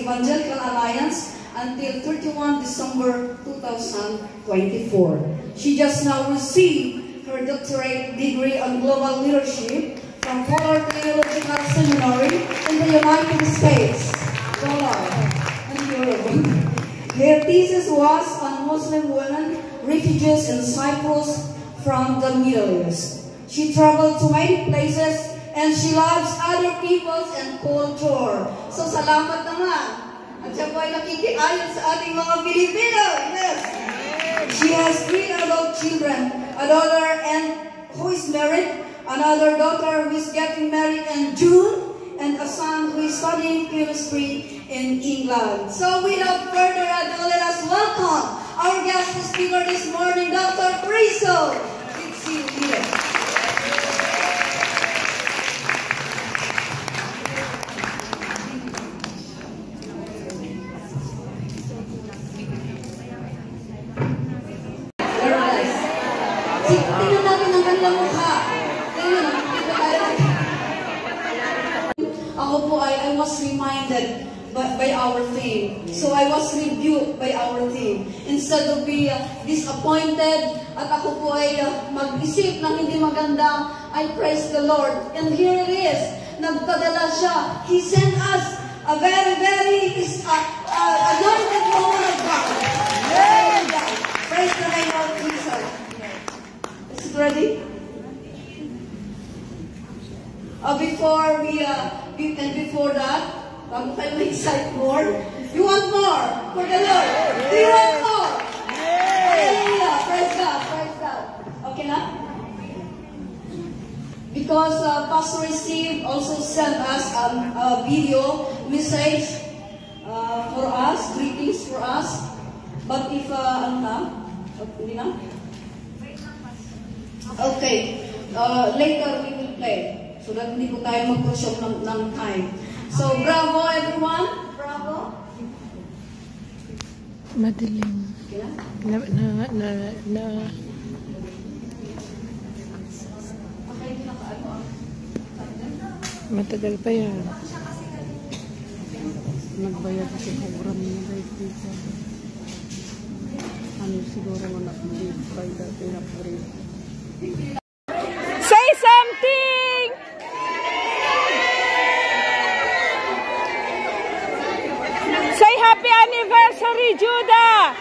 Evangelical Alliance until 31 December 2024. She just now received her doctorate degree on global leadership from Pollard Theological Seminary in the United States. And Europe. Her thesis was on Muslim women refugees in Cyprus from the Middle East. She traveled to many places and she loves other peoples and culture. So salamat naman. At siya po ay nakikiayon sa ating mga Pilipino. Yes. She has 3 adult children, a daughter and who is married, another daughter who is getting married in June, and a son who is studying chemistry in England. So without further ado, let us welcome our guest speaker this morning, Dr. Friso. Good to see you here. Tingnan natin ang kanilang mukha. Ako po I was reminded by our team. So I was rebuked by our team. Instead of be disappointed at ako po ay mag-isip ng hindi maganda, I praise the Lord. And here it is. Nagpadala siya. He sent us a very, very anointed woman of God. Praise the name of Jesus. Is it ready? Before that, bago kayo ma-excite more, you want more for the Lord. Do you want more? Hallelujah. Praise God. Praise God. Okay na? Because Pastor Steve also sent us a video message for us, greetings for us. But if, hindi na? Okay. Later we will play. So that hindi po tayo mag-consume ng time. So, bravo everyone. Bravo. Madilim. Matagal pa yan. Nagbayad sa program nila dito. Ano siguro mga nakabay dati na free. Say something! Say happy anniversary, Judah!